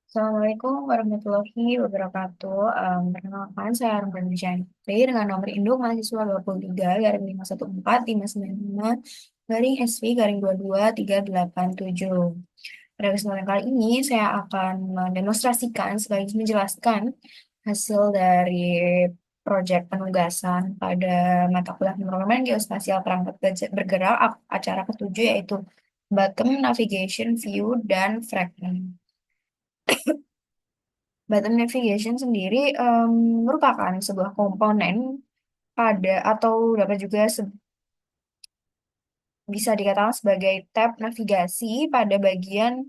Assalamualaikum warahmatullahi wabarakatuh. Perkenalkan, saya Arman Jantri dengan nomor induk mahasiswa 23 garing 514 595 garing SV garing 22387. Pada kesempatan kali ini, saya akan mendemonstrasikan sekaligus menjelaskan hasil dari proyek penugasan pada mata kuliah pemrograman geospasial perangkat bergerak acara ketujuh yaitu Bottom Navigation View dan Fragment. Bottom navigation sendiri merupakan sebuah komponen pada atau dapat juga bisa dikatakan sebagai tab navigasi pada bagian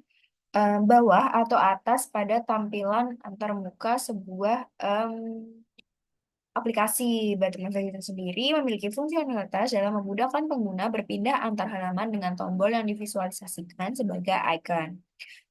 bawah atau atas pada tampilan antarmuka sebuah aplikasi. Bottom navigation sendiri memiliki fungsionalitas dalam memudahkan pengguna berpindah antar halaman dengan tombol yang divisualisasikan sebagai icon.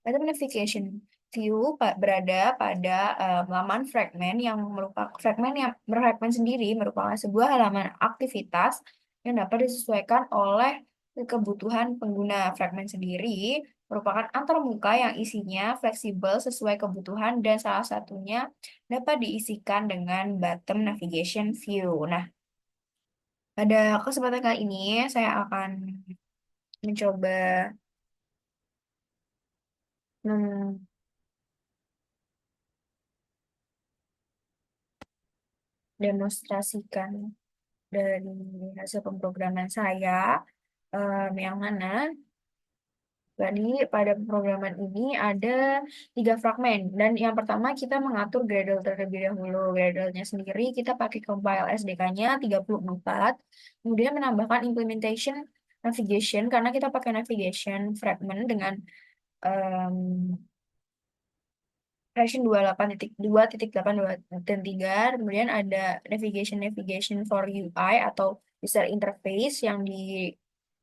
Bottom navigation view berada pada laman fragment yang merupakan fragment sendiri merupakan sebuah halaman aktivitas yang dapat disesuaikan oleh kebutuhan pengguna. Fragment sendiri merupakan antarmuka yang isinya fleksibel sesuai kebutuhan dan salah satunya dapat diisikan dengan bottom navigation view. Nah, pada kesempatan kali ini saya akan mencoba mendemonstrasikan dari hasil pemrograman saya, yang mana tadi pada pemrograman ini ada 3 fragmen. Dan yang pertama kita mengatur Gradle terlebih dahulu. Gradle-nya sendiri kita pakai compile SDK-nya 34, kemudian menambahkan implementation navigation karena kita pakai navigation fragment dengan em, version 28.2.8 kemudian ada navigation for UI atau user interface yang di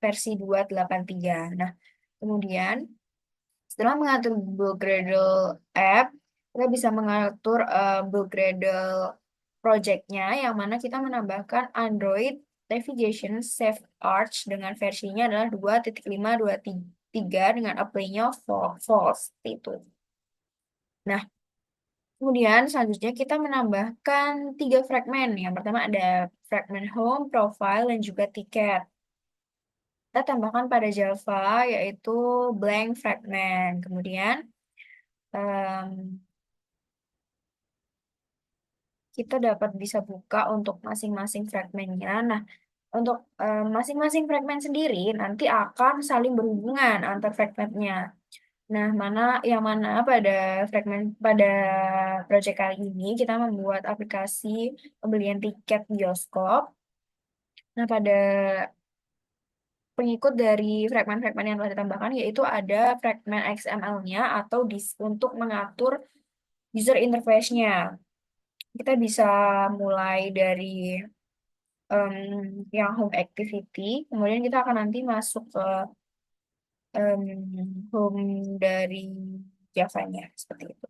versi 283. Nah, kemudian setelah mengatur bulk Gradle app, kita bisa mengatur bulk Gradle project-nya yang mana kita menambahkan Android Navigation Safe Arch dengan versinya adalah 2.5.2.3 dengan apply-nya false. Itu. Nah, kemudian selanjutnya kita menambahkan 3 fragmen. Yang pertama ada fragmen home, profile, dan juga tiket. Kita tambahkan pada Java yaitu blank fragment. Kemudian em, kita dapat bisa buka untuk masing-masing fragmennya. Nah, untuk masing-masing fragmen sendiri nanti akan saling berhubungan antar fragmennya. Nah, yang mana pada fragmen pada proyek kali ini kita membuat aplikasi pembelian tiket bioskop. Nah, pada pengikut dari fragmen-fragmen yang telah ditambahkan yaitu ada fragmen XML-nya atau untuk mengatur user interface-nya. Kita bisa mulai dari yang home activity, kemudian kita akan nanti masuk ke home dari Java-nya seperti itu.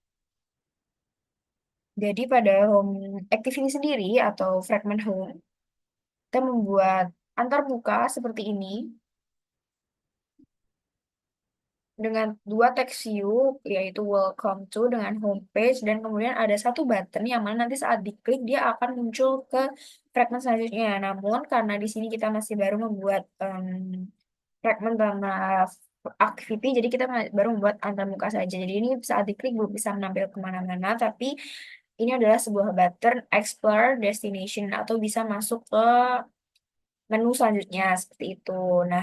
Jadi pada home activity sendiri atau fragment home, kita membuat antarmuka seperti ini dengan 2 text view, yaitu welcome to dengan homepage, dan kemudian ada satu button yang mana nanti saat diklik dia akan muncul ke fragment selanjutnya. Namun karena di sini kita masih baru membuat fragment karena activity, jadi kita baru membuat antarmuka saja. Jadi ini saat diklik belum bisa menampil kemana-mana, tapi ini adalah sebuah button explore destination atau bisa masuk ke menu selanjutnya seperti itu. Nah,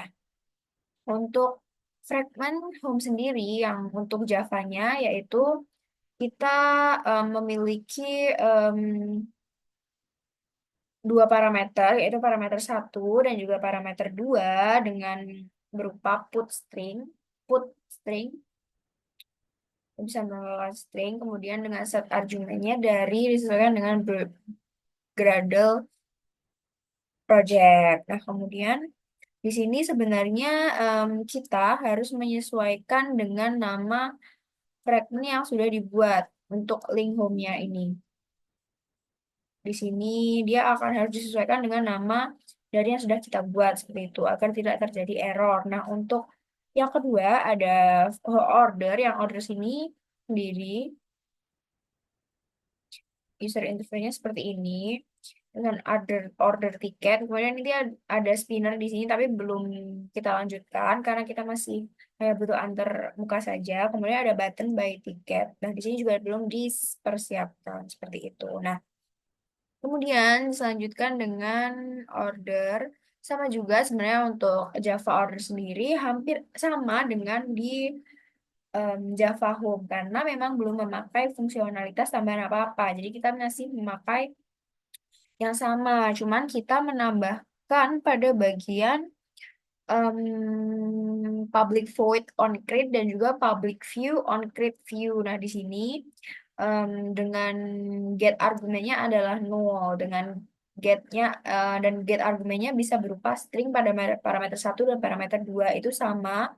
untuk fragment home sendiri yang untuk Java-nya yaitu kita memiliki em, 2 parameter, yaitu parameter 1 dan juga parameter 2 dengan berupa put string, bisa mengelola string, kemudian dengan set argumennya dari disesuaikan dengan Gradle project. Nah, kemudian di sini sebenarnya kita harus menyesuaikan dengan nama fragment yang sudah dibuat untuk link home-nya ini. Di sini dia akan harus disesuaikan dengan nama dari yang sudah kita buat seperti itu agar tidak terjadi error. Nah, untuk yang kedua ada order. Yang order sini sendiri, user interface-nya seperti ini dengan order tiket. Kemudian ini ada spinner di sini tapi belum kita lanjutkan karena kita masih kayak butuh antar muka saja. Kemudian ada button buy tiket. Nah, di sini juga belum dipersiapkan seperti itu. Nah, kemudian diselanjutkan dengan order. Sama juga sebenarnya untuk Java order sendiri hampir sama dengan di Java Home karena memang belum memakai fungsionalitas tambahan apa-apa. Jadi kita masih memakai yang sama, cuman kita menambahkan pada bagian public void on create dan juga public view on create view. Nah, di sini dengan get argumennya adalah null, dengan getnya dan get argumennya bisa berupa string pada parameter satu dan parameter 2 itu sama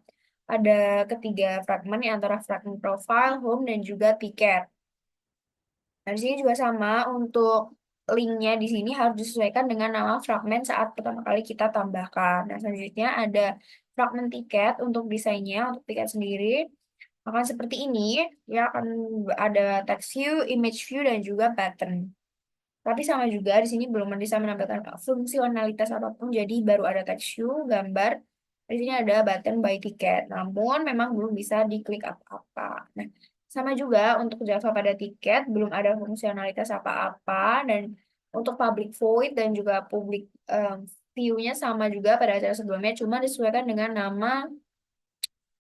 ada ketiga fragmen yang antara fragmen profile, home, dan juga tiket. Nah, di sini juga sama untuk linknya di sini harus disesuaikan dengan nama fragmen saat pertama kali kita tambahkan. Nah, selanjutnya ada fragmen tiket untuk desainnya, untuk tiket sendiri akan seperti ini. Ya, akan ada text view, image view, dan juga pattern. Tapi sama juga di sini belum bisa menambahkan fungsionalitas apapun, jadi baru ada text view, gambar. Di sini ada button buy tiket, namun memang belum bisa diklik apa-apa. Nah, sama juga untuk Java pada tiket belum ada fungsionalitas apa-apa dan untuk public void dan juga public view-nya sama juga pada acara sebelumnya, cuma disesuaikan dengan nama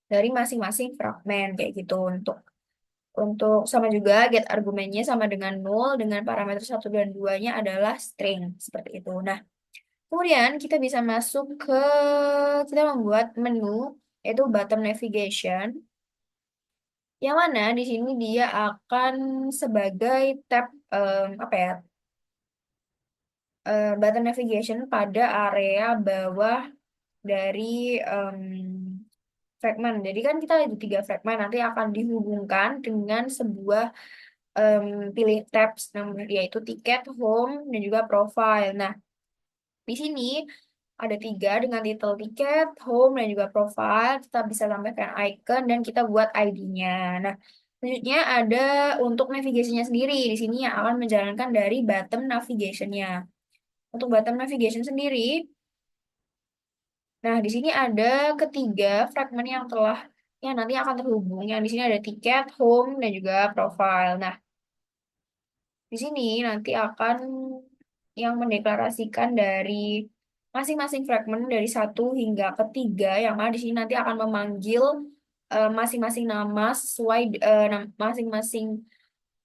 dari masing-masing fragmen kayak gitu untuk sama juga get argumennya sama dengan null dengan parameter satu dan 2-nya adalah string seperti itu. Nah, kemudian kita bisa masuk ke kita membuat menu yaitu bottom navigation yang mana di sini dia akan sebagai tab apa ya? Bottom navigation pada area bawah dari em, fragmen. Jadi kan kita ada tiga fragmen nanti akan dihubungkan dengan sebuah em, pilih tabs namanya yaitu tiket, home, dan juga profile. Nah, di sini ada tiga dengan title tiket, home, dan juga profile. Kita bisa tambahkan icon dan kita buat ID-nya. Nah, selanjutnya ada untuk navigasinya sendiri. Di sini yang akan menjalankan dari bottom navigation-nya. Untuk bottom navigation sendiri, nah di sini ada ketiga fragmen yang telah yang nanti akan terhubung. Yang di sini ada tiket, home, dan juga profile. Nah, di sini nanti akan yang mendeklarasikan dari masing-masing fragmen dari satu hingga ketiga, yang mana di sini nanti akan memanggil masing-masing nama sesuai masing-masing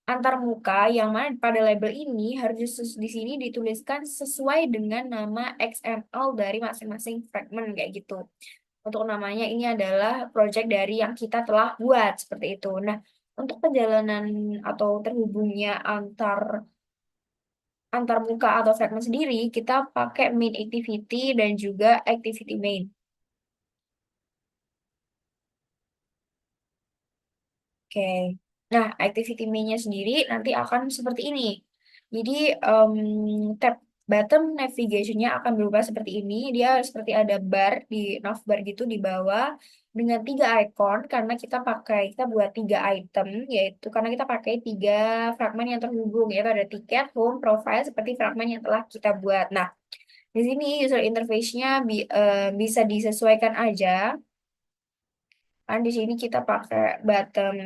antar muka, yang mana pada label ini harus di sini dituliskan sesuai dengan nama XML dari masing-masing fragmen kayak gitu. Untuk namanya ini adalah project dari yang kita telah buat seperti itu. Nah, untuk perjalanan atau terhubungnya antar muka atau fragment sendiri, kita pakai main activity dan juga activity main. Oke. Nah, activity main-nya sendiri nanti akan seperti ini. Jadi, tab bottom navigation-nya akan berubah seperti ini. Dia seperti ada bar di navbar gitu di bawah dengan tiga icon karena kita buat tiga item yaitu karena kita pakai tiga fragmen yang terhubung yaitu ada tiket, home, profile seperti fragmen yang telah kita buat. Nah, di sini user interface-nya bisa disesuaikan aja. Kan di sini kita pakai bottom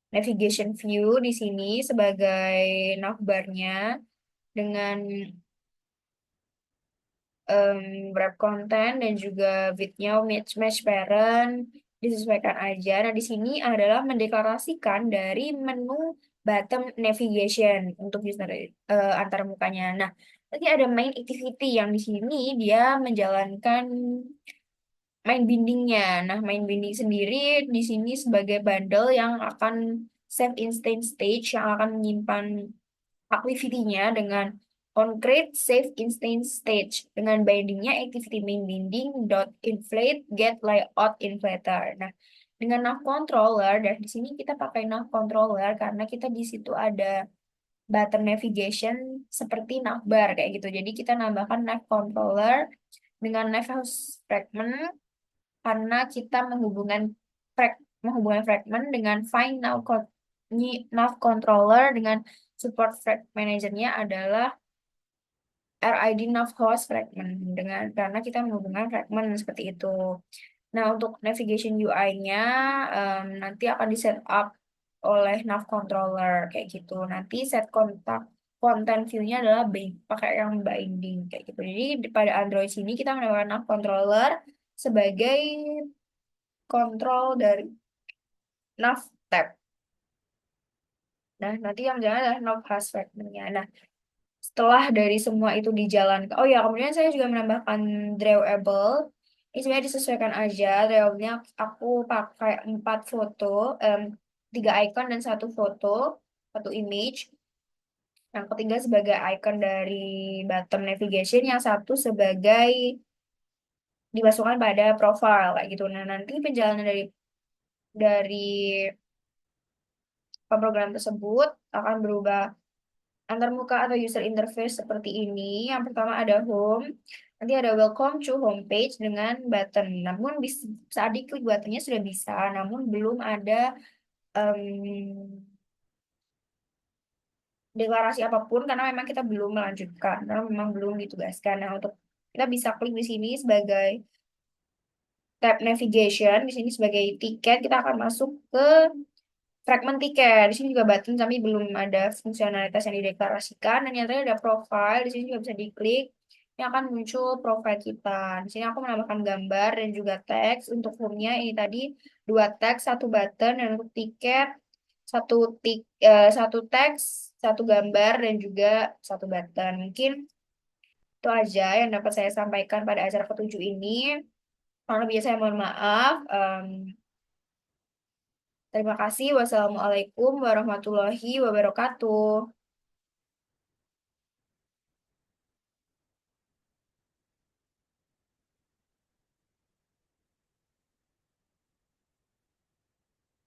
navigation view di sini sebagai navbarnya dengan em, wrap content dan juga width-nya match match parent disesuaikan aja. Nah, di sini adalah mendeklarasikan dari menu bottom navigation untuk user antar mukanya. Nah, nanti ada main activity yang di sini dia menjalankan main bindingnya. Nah, main binding sendiri di sini sebagai bundle yang akan save instant stage yang akan menyimpan activity-nya dengan onCreate save instant stage dengan bindingnya activity main binding dot inflate get layout inflator. Nah, dengan nav controller dan di sini kita pakai nav controller karena kita di situ ada button navigation seperti navbar kayak gitu. Jadi kita nambahkan nav controller dengan nav house fragment karena kita menghubungkan menghubungkan fragment dengan find nav controller dengan support frag manajernya adalah RID nav host fragment dengan karena kita menghubungkan fragment seperti itu. Nah, untuk navigation UI-nya nanti akan di setup oleh nav controller kayak gitu. Nanti set kontak content view-nya adalah pakai yang binding kayak gitu. Jadi pada Android sini kita menggunakan nav controller sebagai kontrol dari nav tab. Nah, nanti yang jalan adalah nav host fragment-nya. Nah, setelah dari semua itu dijalankan, oh ya, kemudian saya juga menambahkan drawable. Ini sebenarnya disesuaikan aja. Drawable-nya aku pakai 4 foto, 3 icon dan 1 foto, 1 image. Yang ketiga sebagai icon dari button navigation, yang satu sebagai dimasukkan pada profile kayak gitu. Nah, nanti perjalanan dari program tersebut akan berubah antar muka atau user interface seperti ini. Yang pertama ada home, nanti ada welcome to homepage dengan button. Namun saat diklik buttonnya sudah bisa, namun belum ada em, deklarasi apapun karena memang kita belum melanjutkan, karena memang belum ditugaskan. Nah, untuk kita bisa klik di sini sebagai tab navigation, di sini sebagai tiket, kita akan masuk ke fragment tiket. Di sini juga button, tapi belum ada fungsionalitas yang dideklarasikan. Dan nyatanya ada profile, di sini juga bisa diklik. Ini akan muncul profile kita. Di sini aku menambahkan gambar dan juga teks. Untuk home-nya ini tadi 2 teks, 1 button, dan untuk tiket satu satu teks, 1 gambar, dan juga 1 button. Mungkin itu aja yang dapat saya sampaikan pada acara ketujuh ini. Kalau lebihnya saya mohon maaf. Terima kasih. Wassalamualaikum warahmatullahi wabarakatuh.